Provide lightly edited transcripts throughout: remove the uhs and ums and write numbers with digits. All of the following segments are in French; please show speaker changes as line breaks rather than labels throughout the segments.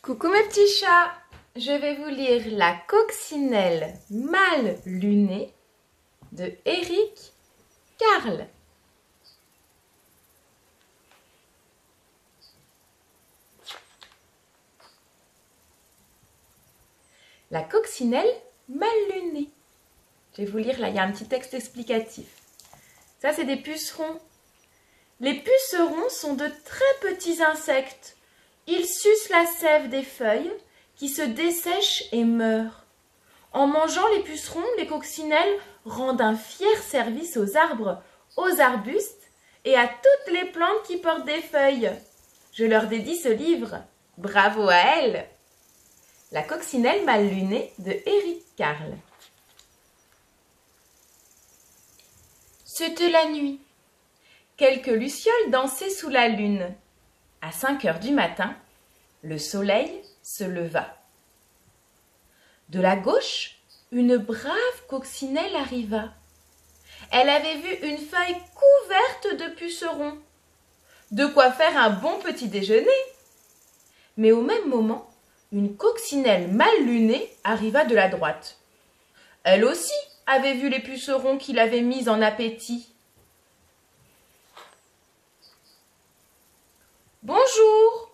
Coucou mes petits chats, je vais vous lire La coccinelle mal lunée de Éric Carle. La coccinelle mal lunée. Je vais vous lire là, il y a un petit texte explicatif. Ça, c'est des pucerons. Les pucerons sont de très petits insectes. Ils sucent la sève des feuilles qui se dessèchent et meurent. En mangeant les pucerons, les coccinelles rendent un fier service aux arbres, aux arbustes et à toutes les plantes qui portent des feuilles. Je leur dédie ce livre. Bravo à elles! La coccinelle mal lunée de Éric Carle. C'était la nuit. Quelques lucioles dansaient sous la lune. À 5 heures du matin, le soleil se leva. De la gauche, une brave coccinelle arriva. Elle avait vu une feuille couverte de pucerons. De quoi faire un bon petit déjeuner. Mais au même moment, une coccinelle mal lunée arriva de la droite. Elle aussi avait vu les pucerons qui l'avaient mise en appétit. « Bonjour !»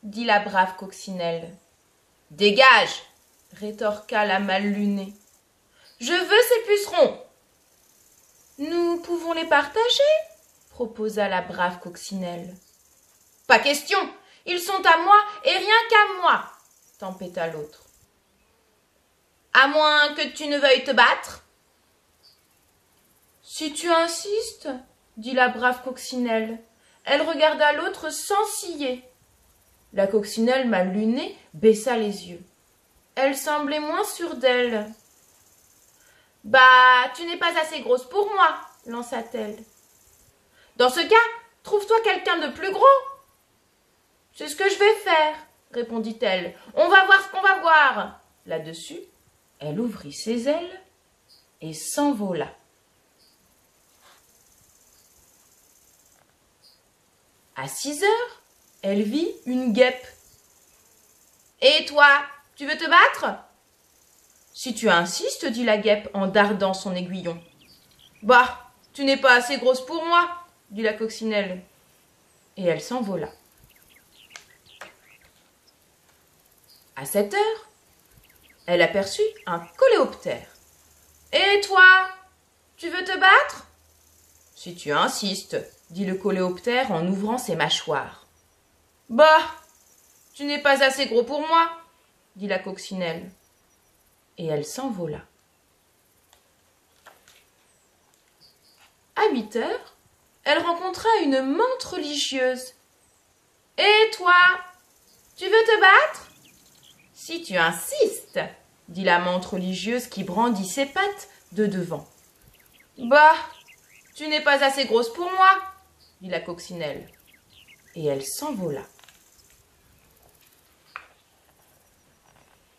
dit la brave coccinelle. « Dégage !» rétorqua la mal lunée. « Je veux ces pucerons !»« Nous pouvons les partager ?» proposa la brave coccinelle. « Pas question, ils sont à moi et rien qu'à moi !» tempêta l'autre. « À moins que tu ne veuilles te battre ?» « Si tu insistes, » dit la brave coccinelle. Elle regarda l'autre sans ciller. La coccinelle mal lunée baissa les yeux. Elle semblait moins sûre d'elle. « Bah, tu n'es pas assez grosse pour moi, » lança-t-elle. « Dans ce cas, trouve-toi quelqu'un de plus gros. »« C'est ce que je vais faire, » répondit-elle. « On va voir ce qu'on va voir. » Là-dessus, elle ouvrit ses ailes et s'envola. À 6 heures, elle vit une guêpe. « Et toi, tu veux te battre ?»« Si tu insistes, » dit la guêpe en dardant son aiguillon. « Bah, tu n'es pas assez grosse pour moi, » dit la coccinelle. Et elle s'envola. À 7 heures, elle aperçut un coléoptère. « Et toi, tu veux te battre ?»« Si tu insistes, » dit le coléoptère en ouvrant ses mâchoires. « Bah, tu n'es pas assez gros pour moi, » dit la coccinelle. Et elle s'envola. À 8 heures, elle rencontra une mante religieuse. « Et toi, tu veux te battre ?»« Si tu insistes, » dit la mante religieuse qui brandit ses pattes de devant. « Bah, tu n'es pas assez grosse pour moi, » dit la coccinelle. Et elle s'envola.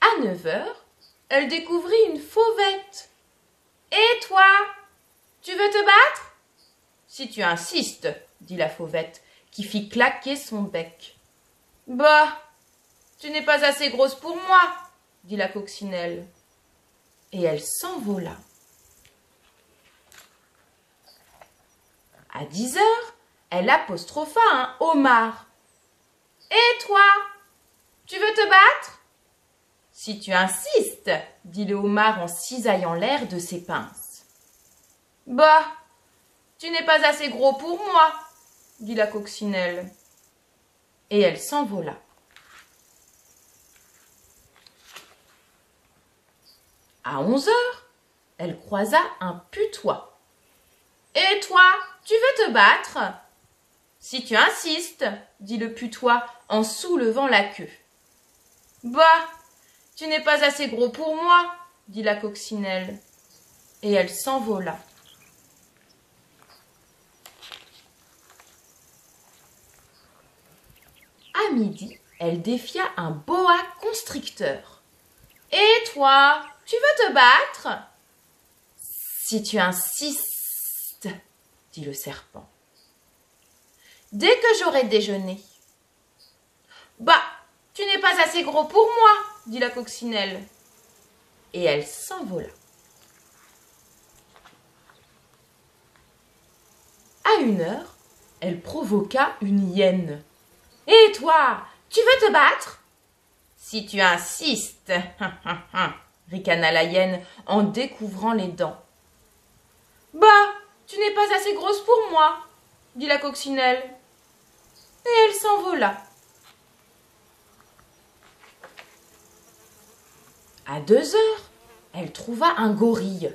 À 9 heures, elle découvrit une fauvette. « Et toi, tu veux te battre ?»« Si tu insistes, » dit la fauvette, qui fit claquer son bec. « Bah, tu n'es pas assez grosse pour moi, » dit la coccinelle. Et elle s'envola. À 10 heures, elle apostropha un homard. « Et toi, tu veux te battre ?»« Si tu insistes, » dit le homard en cisaillant l'air de ses pinces. « Bah, tu n'es pas assez gros pour moi, » dit la coccinelle. Et elle s'envola. À 11 heures, elle croisa un putois. « Et toi, tu veux te battre ?»« Si tu insistes, » dit le putois en soulevant la queue. « Bah, tu n'es pas assez gros pour moi, » dit la coccinelle. Et elle s'envola. À midi, elle défia un boa constricteur. « Et toi, tu veux te battre ?»« Si tu insistes, » dit le serpent. « Dès que j'aurai déjeuné. »« Bah, tu n'es pas pas assez gros pour moi, dit la coccinelle. Et elle s'envola. À 1 heure, elle provoqua une hyène. « Et toi, tu veux te battre ?»« Si tu insistes, ricana la hyène en découvrant les dents. « Bah, tu n'es pas assez grosse pour moi, dit la coccinelle. Et elle s'envola. À 2 heures, elle trouva un gorille.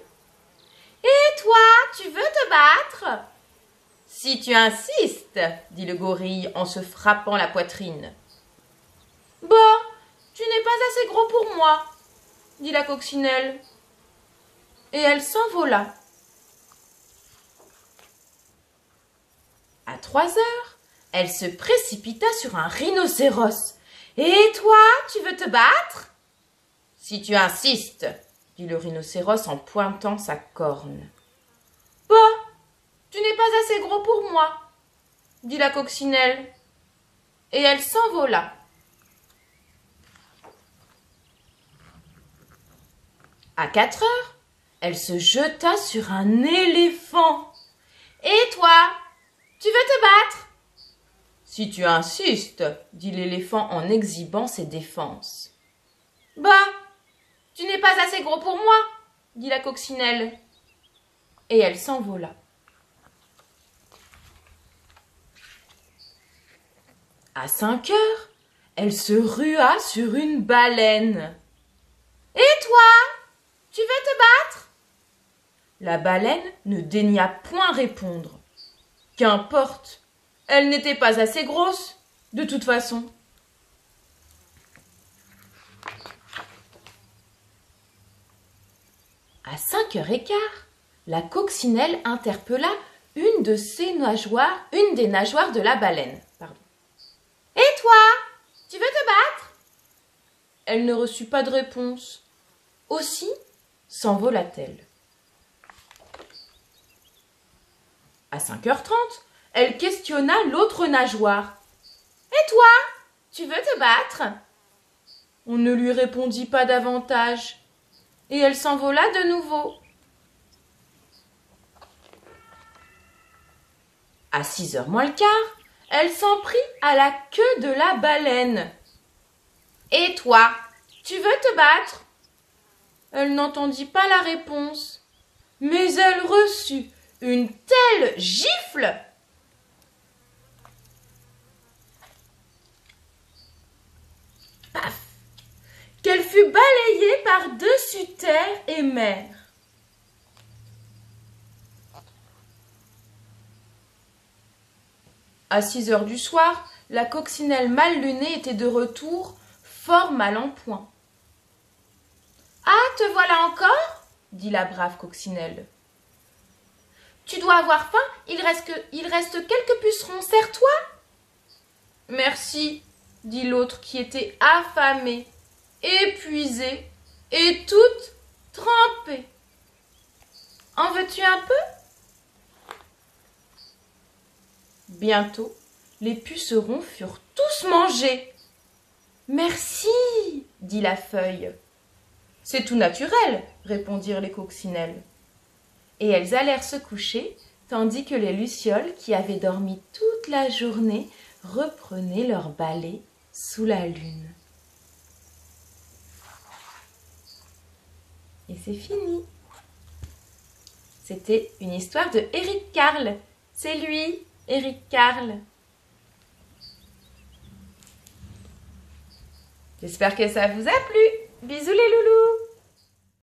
« Et toi, tu veux te battre ?»« Si tu insistes, dit le gorille en se frappant la poitrine. « Bah, tu n'es pas assez gros pour moi, dit la coccinelle. Et elle s'envola. À 3 heures, elle se précipita sur un rhinocéros. « Et toi, tu veux te battre ?»« Si tu insistes, dit le rhinocéros en pointant sa corne. « Bah, tu n'es pas assez gros pour moi, dit la coccinelle. Et elle s'envola. À 4 heures, elle se jeta sur un éléphant. « Et toi, tu veux te battre ?»« Si tu insistes, dit l'éléphant en exhibant ses défenses. « Bah, tu n'es pas assez gros pour moi, dit la coccinelle. Et elle s'envola. À 5 heures, elle se rua sur une baleine. « Et toi, tu veux te battre ?» La baleine ne daigna point répondre. Qu'importe, elle n'était pas assez grosse, de toute façon. À 5 heures 15, la coccinelle interpella une des nageoires de la baleine. « Et toi, tu veux te battre ?» Elle ne reçut pas de réponse. Aussi s'envola-t-elle. À 5 heures 30, elle questionna l'autre nageoire. « Et toi, tu veux te battre ?» On ne lui répondit pas davantage, et elle s'envola de nouveau. À 6 heures moins le quart, elle s'en prit à la queue de la baleine. « Et toi, tu veux te battre ?» Elle n'entendit pas la réponse, mais elle reçut une telle gifle paf, qu'elle fut balayée par-dessus terre et mer. À 6 heures du soir, la coccinelle mal lunée était de retour, fort mal en point. « Ah, te voilà encore ?» dit la brave coccinelle. « Tu dois avoir faim, il reste quelques pucerons, serre-toi. »« Merci, » dit l'autre qui était affamée, épuisée et toute trempée. « En veux-tu un peu ?» Bientôt, les pucerons furent tous mangés. « Merci, » dit la feuille. « C'est tout naturel, » répondirent les coccinelles. Et elles allèrent se coucher, tandis que les lucioles, qui avaient dormi toute la journée, reprenaient leur balai sous la lune. Et c'est fini. C'était une histoire de Éric Carle. C'est lui, Éric Carle. J'espère que ça vous a plu. Bisous les loulous!